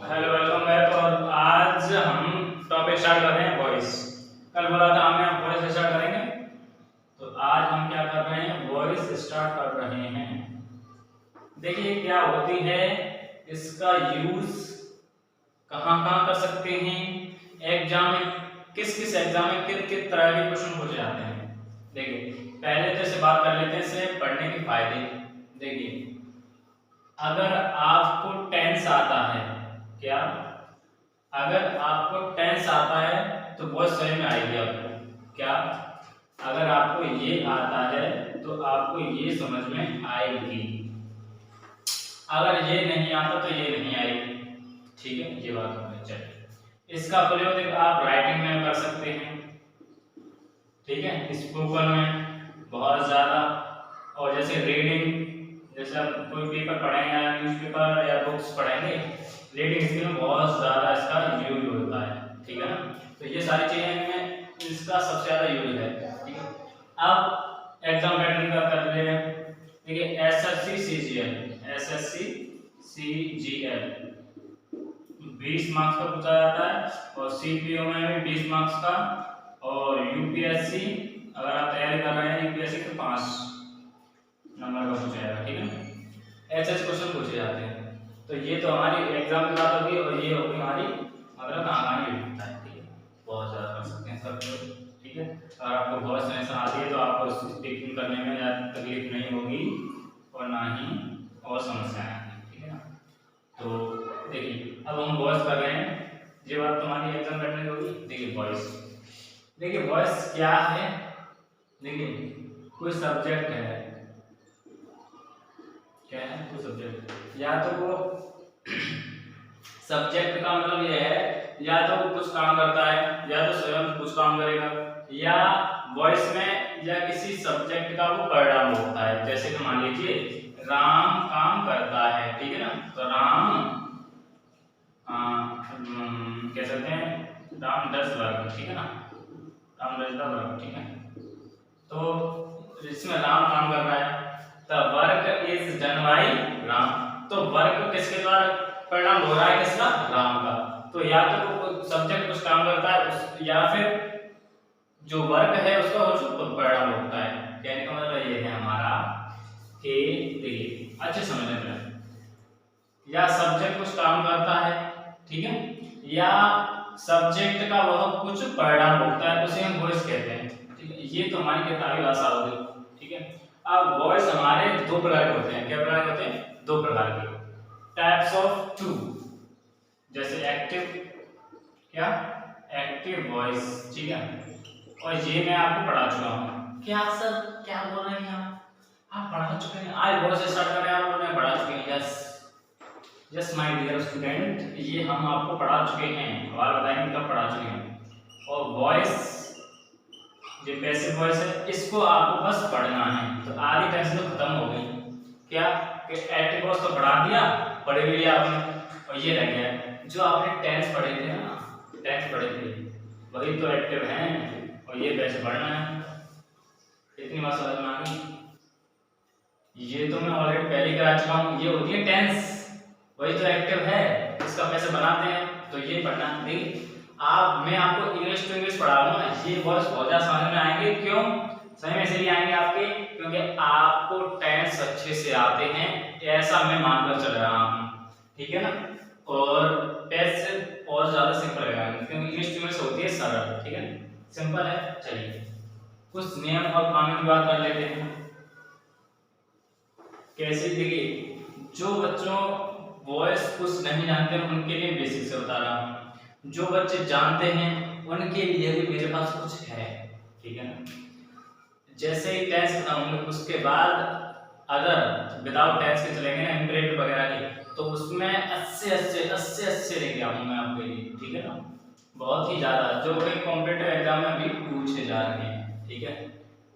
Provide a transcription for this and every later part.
Hello, welcome back. और आज हम टॉपिक स्टार्ट कर रहे हैं वॉइस। कल बोला था हमने हम वॉइस स्टार्ट करेंगे, तो आज हम क्या कर रहे हैं, वॉइस स्टार्ट कर रहे हैं। देखिए क्या होती है, इसका यूज कहाँ कहाँ कर सकते हैं, एग्जाम में किस किस एग्जाम में किस किस तरह के क्वेश्चन पूछे जाते हैं। देखिए पहले तो इसे बात कर लेते हैं, इसे पढ़ने के फायदे। देखिए अगर आपको टेंस आता है, क्या अगर आपको टेंस आता है तो बहुत समझ में आएगी आपको। क्या अगर आपको ये आता है तो आपको ये समझ में आएगी, अगर ये नहीं आता तो ये नहीं आएगी। ठीक है, ये बात हो गई। चलिए इसका प्रयोग आप राइटिंग में कर सकते हैं, ठीक है, स्पोकन में बहुत ज़्यादा। और जैसे रीडिंग, जैसे आप कोई पेपर पढ़ेंगे या न्यूज़पेपर या बुक्स पढ़ेंगे, रीडिंग स्किल में बहुत ज़्यादा इसका यूज होता है। ठीक है ना, तो ये सारी चीज़ें इनमें इसका सबसे ज़्यादा यूज है। ठीक है, अब एग्जाम पैटर्न का कर रहे हैं। देखिए SSC CGL, SSC CGL 20 marks का पूछा जाता है, और सीपीओ में भी 20 मार्क्स का, और यूपीएससी अगर आप तैयारी कर रहे हैं यूपीएससी तो 5 नंबर का पूछा जाएगा। ठीक है, ऐसे क्वेश्चन पूछे जाते हैं। तो ये तो हमारी एग्जाम की बात होगी, और ये होगी हमारी मतलब कहाँ यूज होता है। ठीक है, बहुत ज़्यादा कर सकते हैं सब लोग। ठीक है, अगर आपको बहुत सेंस आती है तो आपको स्पीकिंग करने में ज़्यादा तकलीफ नहीं होगी, और ना ही और समस्याएं आएंगी। ठीक है ना, तो देखिए अब हम वॉइस कर रहे हैं, ये बात तुम्हारी एग्जाम बैठने होगी। देखिए वॉइस, देखिए वॉइस क्या है। देखिए कोई सब्जेक्ट है, क्या है, कोई सब्जेक्ट, या तो वो सब्जेक्ट का मतलब ये है, या तो वो कुछ काम करता है, या तो स्वयं कुछ काम करेगा, या वॉइस में या किसी सब्जेक्ट का वो परिणाम होता है। जैसे कि मान लीजिए राम काम करता है, ठीक है ना, तो राम कह सकते हैं राम 10 वर्ग, ठीक है ना, राम 10 वर्ग। ठीक है, तो इसमें राम काम कर रहा है, the work is done by Ram. तो वर्क किसके द्वारा परिणाम हो रहा है, किसका, राम का। तो या तो सब्जेक्ट कुछ काम करता है या फिर जो वर्क है उसका कुछ परिणाम होता है। कहने का मतलब ये है हमारा कि देखिए अच्छे समझने में, या सब्जेक्ट कुछ काम करता है, ठीक है, या सब्जेक्ट का वह कुछ परिणाम होता है, उसे हम वॉइस कहते हैं। ठीक है, ये तो हमारी किताबी भाषा हो गई। ठीक है, अब वॉइस हमारे दो प्रकार के होते हैं। क्या प्रकार के होते हैं, दो प्रकार के, टाइप्स ऑफ टू। जैसे एक्टिव, क्या, एक्टिव वॉइस। ठीक है, और ये मैं आपको पढ़ा चुका हूँ। क्या सर क्या बोल रहे हैं आप पढ़ा चुके हैं, आज वॉइस स्टार्ट कर रहे हैं, आप लोगों ने पढ़ा चुके हैं। Yes yes my dear student, ये हम आपको पढ़ा चुके हैं, और बताएंगे कब पढ़ा चुके हैं। और वॉइस जो पैसिव वॉइस है, इसको आपको बस पढ़ना है, तो आधी टेंशन तो खत्म हो गई। क्या कि एक्टिव वॉइस तो पढ़ा दिया, पढ़ भी लिया आपने, और ये रह गया जो आपने टेंस पढ़े थे ना, टेंस पढ़े थे वही तो एक्टिव हैं, और ये पैसे पढ़ना है। इतनी बात समझ में आ गई। ये तो मैं ऑलरेडी पहले करा चुका हूँ, ये होती है टेंस, वही तो एक्टिव है, इसका पैसे बनाते हैं, तो ये पढ़ना। देखिए मैं आपको इंग्लिश टू इंग्लिश पढ़ा रहा हूँ, ये वर्ड्स बहुत ज्यादा समझ में आएंगे। क्यों समझ में इसलिए आएंगे आपके, क्योंकि आपको टेंस अच्छे से आते हैं, ऐसा मैं मानकर चल रहा हूँ। ठीक है ना, और पैसे और ज्यादा सिंपल है, क्योंकि इंग्लिश टू इंग्लिश होती है सरल। ठीक है, सिंपल है। चलिए कुछ नियम और कानून की बात कर लेते हैं। कैसे, देखिए जो बच्चों वॉइस कुछ नहीं जानते हैं उनके लिए बेसिक से बता रहा हूँ, जो बच्चे जानते हैं उनके लिए भी मेरे पास कुछ है। ठीक है ना, जैसे ही टेंस खत्म होंगे उसके बाद अगर विदाउट टेंस के चलेंगे ना, इंपरेटिव वगैरह के, तो उसमें अस्से लेके आऊंगा मैं आपके लिए। ठीक है ना, बहुत ही ज्यादा, जो कि कॉम्पिटिटिव एग्जाम में भी पूछे जा रहे हैं। ठीक है,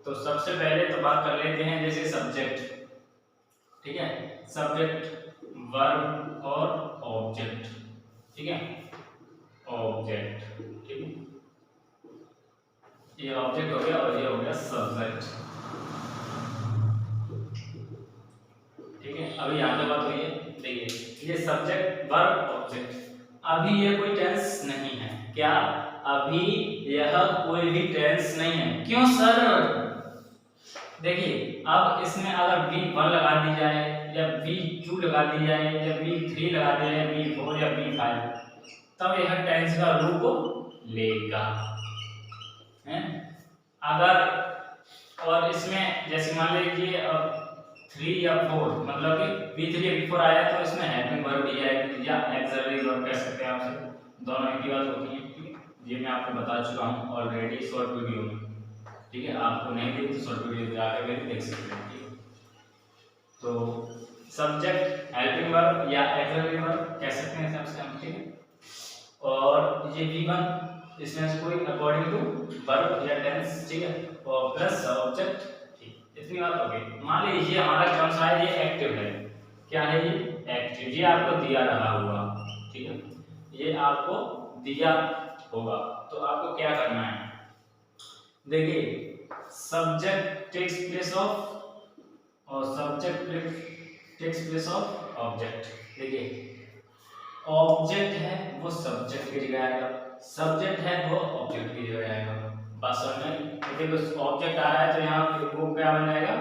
तो सबसे पहले तो बात कर लेते हैं जैसे सब्जेक्ट। ठीक है, सब्जेक्ट, वर्ब और ऑब्जेक्ट। ठीक है, ऑब्जेक्ट, ठीक है, ये ऑब्जेक्ट हो गया, और ये हो गया सब्जेक्ट। ठीक है, अभी यहाँ पे बात हुई है। देखिए ये सब्जेक्ट, वर्ब, ऑब्जेक्ट। अभी ये कोई टेंस नहीं है। क्या? अभी यह कोई भी टेंस नहीं है। क्यों सर? देखिए अब इसमें अगर V1 लगा दी जाए या V2 लगा दी जाए या V3 लगा दिया जाए, V4 या V5, तब यह टेंस का रूप लेगा है। अगर और इसमें जैसे मान लीजिए 3 या 4 मतलब कि V3 या V4 आया तो इसमें हेल्पिंग वर्ब भी आएगी या एक्सिलरी वर्ब कह सकते हैं आप, दोनों एक ही बात होती है। ठीक है, ये मैं आपको बता चुका हूँ ऑलरेडी शॉर्ट वीडियो में। ठीक है, आपको नहीं देखी तो शॉर्ट वीडियो जाकर भी देख सकते हैं। ठीक है, तो सब्जेक्ट हेल्पिंग वर्ब या एक्सिलरी वर्ब कह सकते हैं सबसे हम। ठीक है, और ये V1 इसमें से कोई अकॉर्डिंग टू वर्ब या टेंस। ठीक है, और प्लस ऑब्जेक्ट। ठीक, इतनी बात हो गई। मान लीजिए हमारा कौन सा है, ये एक्टिव है। क्या है ये? एक्टिव। ये आपको दिया रहा होगा। ठीक है, ये आपको दिया होगा तो आपको क्या करना है? देखिए सब्जेक्ट टेक्स प्लेस ऑफ और subject takes place of object. देखिए ऑब्जेक्ट है वो सब्जेक्ट की जगह आएगा, सब्जेक्ट है वो ऑब्जेक्ट की जगह आएगा। बात समझ में? देखो ऑब्जेक्ट आ रहा है तो यहाँ वो क्या बन जाएगा?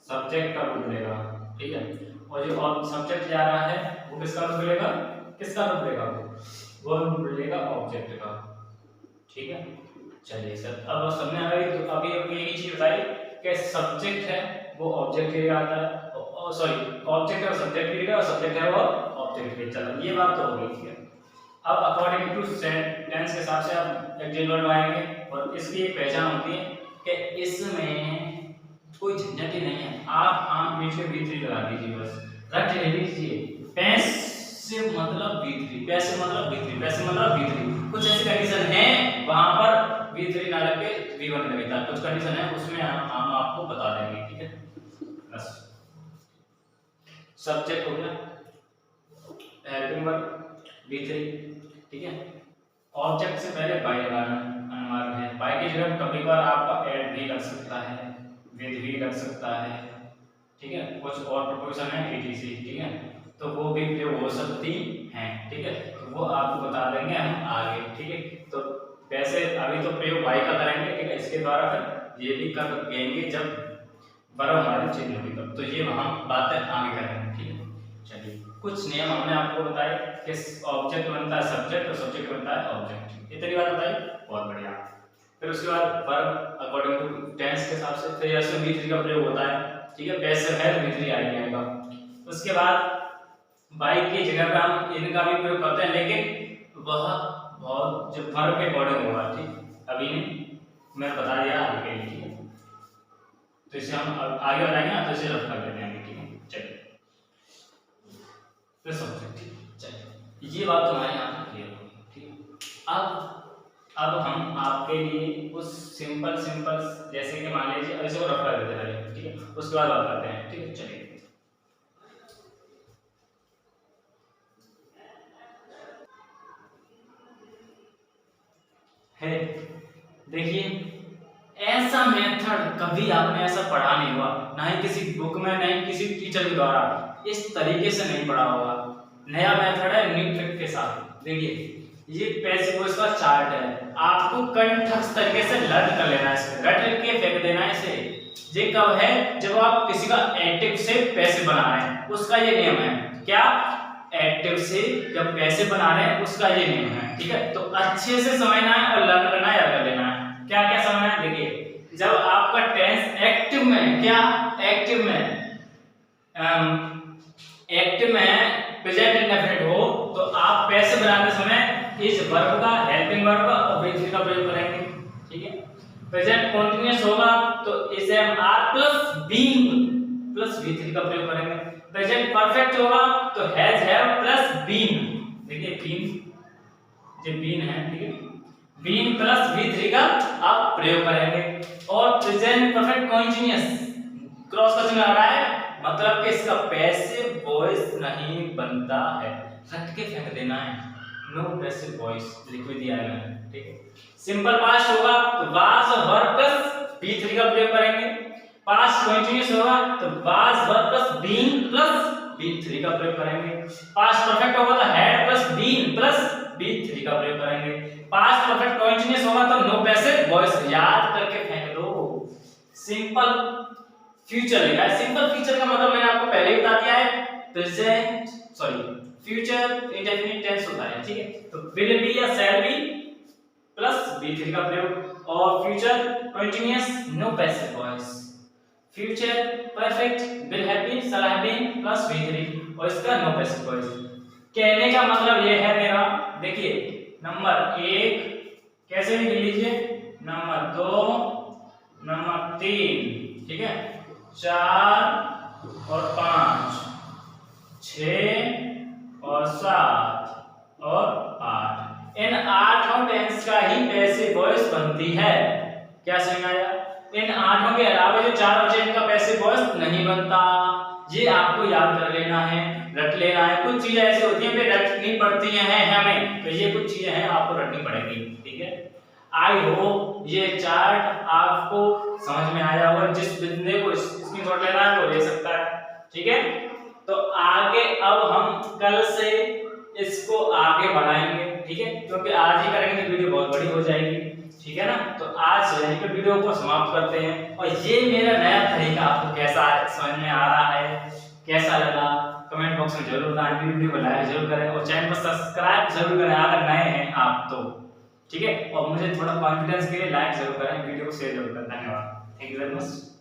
सब्जेक्ट का रूप लेगा। ठीक है, और जो सब्जेक्ट जा रहा है वो किसका रूप लेगा? किसका रूप लेगा? वो रूप लेगा ऑब्जेक्ट का। ठीक है, चलिए सर अब समझ आ गई। तो अभी एक चीज बताई कि सब्जेक्ट है वो ऑब्जेक्ट के लिए आता है, सॉरी ऑब्जेक्ट और सब्जेक्ट के लिए, और सब्जेक्ट है वो ऑब्जेक्ट के लिए। चलो ये बात तो हो गई। ठीक है, अब अकॉर्डिंग टू टेंस के हिसाब से आप एडजेक्टिव वर्ब आएंगे और इसकी एक पहचान होती है कि इसमें कोई झंझट ही नहीं है। आप आम बीच में V3 लगा दीजिए, बस रट लीजिए। पैसिव मतलब V3, पैसिव मतलब V3, पैसिव मतलब V3। कुछ ऐसी कंडीशन है वहां पर V3 ना लग के V1 लगेगा, कुछ कंडीशन है उसमें हम आपको बता देंगे। ठीक है, बस सब्जेक्ट हो गया, हेल्पिंग वर्ब V3। ठीक है, ऑब्जेक्ट से पहले बाय लगाना अनिवार्य है। बाय की जगह कभी बार आपका ऐड भी लग सकता है, विद भी लग सकता है। ठीक है, कुछ और प्रोपोजिशन है etc। ठीक है, तो वो भी प्रयोग हो सकती हैं। ठीक है, तो वो आपको बता देंगे हम आगे। ठीक है, तो वैसे अभी तो प्रयोग बाय का करेंगे। ठीक है, इसके द्वारा फिर ये भी कर देंगे जब वर्ब हमारी चेंज होगी तब, तो ये हम बातें आगे करेंगे। ठीक है, चलिए कुछ नियम हमने आपको बताए कि ऑब्जेक्ट बनता है सब्जेक्ट और सब्जेक्ट बनता है ऑब्जेक्ट। इतनी बात बताई, बहुत बढ़िया। फिर उसके बाद वर्ब अकॉर्डिंग टू टेंस के हिसाब से फिर ऐसे V3 का प्रयोग होता है। ठीक है, पैसिव है तो V3 आएगा। उसके बाद बाय की जगह पे हम इनका भी प्रयोग करते हैं, लेकिन वह बहुत जो वर्ब के अकॉर्डिंग होगा। ठीक, अभी नहीं मैं बता दिया आगे के लिए। ठीक है, तो इसे हम आगे बढ़ाएंगे ना तो इसे रफ कर देते हैं। ठीक है, चलिए फिर सब्जेक्ट। चलिए ये बात तुम्हारे यहाँ पे क्लियर होगी। ठीक है, अब हम आपके लिए कुछ सिंपल जैसे कि मान लीजिए ऐसे को रफ कर देते हैं। ठीक है, उसके बाद बात करते हैं। ठीक है, चलिए है देखिए ऐसा मेथड कभी आपने ऐसा पढ़ा नहीं हुआ, ना ही किसी बुक में, ना ही किसी टीचर के द्वारा इस तरीके से नहीं पढ़ा होगा। नया मेथड है न्यू ट्रिक के साथ। देखिए ये पैसिव वॉइस का चार्ट है, आपको कंठस्थ तरीके से लर्न कर लेना है, इसे रट के फेंक देना है इसे। ये कब है? जब आप किसी का एक्टिव से पैसिव बना रहे हैं, उसका ये नियम है। क्या? एक्टिव से जब पैसिव बना रहे हैं उसका ये नियम है। ठीक है, तो अच्छे से समझना है और लर्न करना है, याद कर लेना है। क्या क्या समझना है? देखिए जब आपका टेंस एक्टिव में, क्या एक्टिव में प्रेजेंट इंडेफिनिट हो तो आप पैसिव बनाते समय इस वर्ब का, हेल्पिंग वर्ब का और V3 का प्रयोग करेंगे। ठीक है, प्रेजेंट कंटीन्यूअस होगा तो इस are plus being plus V3 का प्रयोग करेंगे। प्रेजेंट परफेक्ट होगा तो हैज, हैव प्लस बीन। देखिए बीन, ये बीन है। ठीक है, बीन प्लस V3 का आप प्रयोग करेंगे। और प्रेजेंट परफेक्ट कंटीन्यूअस क्रॉस का चिन्ह आ रहा है, मतलब कि इसका पैसिव वॉइस नहीं बनता है, रट के फेंक देना है। नो पैसिव वॉइस लिख दिया है मैंने। ठीक है, सिंपल पास्ट होगा तो वाज वर प्लस V3 का प्रयोग करेंगे। पास्ट कंटीन्यूअस होगा तो was were plus being plus V3 का प्रयोग करेंगे। पास्ट परफेक्ट होगा तो had plus be been plus B3 का प्रयोग करेंगे। पास्ट परफेक्ट कंटीन्यूअस होगा तो नो पैसिव वॉइस, याद करके फेंक दो। सिंपल फ्यूचर लेगा। सिंपल फ्यूचर का मतलब मैंने आपको पहले ही बता दिया है, प्रेजेंट फ्यूचर इंडेफिनिट टेंस होता है, ठीक है। तो विल बी या शैल बी प्लस B3 का प्रयोग, और future continuous no passive voice, future perfect will have been shall have been plus B3 और इसका नो पैसिव वॉइस। कहने का मतलब ये है मेरा, देखिए नंबर 1 कैसे भी लिख लीजिए, नंबर 2, नंबर 3, ठीक है, 4 और 5, 6 और 7 और 8, इन 8 टेंस का ही पैसिव वॉइस बनती है। क्या समझ आया? इन 8 के अलावा जो 4 बचे इनका पैसिव वॉइस नहीं बनता। ये आपको याद कर लेना है, रट लेना है। कुछ चीजें ऐसी होती हैं रटनी पड़ती हैं हमें, तो ये कुछ चीजें हैं आपको रटनी पड़ेगी, ठीक है। आई होप ये चार्ट आपको समझ में आया होगा। जिस बंदे को स्क्रीनशॉट लेना है वो ले सकता है, ठीक है। तो आगे अब हम कल से इसको आगे बढ़ाएंगे, ठीक है, क्योंकि आज ही करेंगे तो वीडियो बहुत बड़ी हो जाएगी, ठीक है ना। तो आज यहीं पे वीडियो को समाप्त करते हैं। और ये मेरा नया तरीका आपको कैसा समझ में आ रहा है, कैसा लगा, कमेंट बॉक्स में जरूर बताएं। वीडियो को लाइक जरूर करें और चैनल को सब्सक्राइब जरूर करें अगर नए हैं आप तो, ठीक है। और मुझे थोड़ा कॉन्फिडेंस के लिए लाइक जरूर करें, वीडियो को शेयर जरूर करें। धन्यवाद, थैंक यू वेरी मच।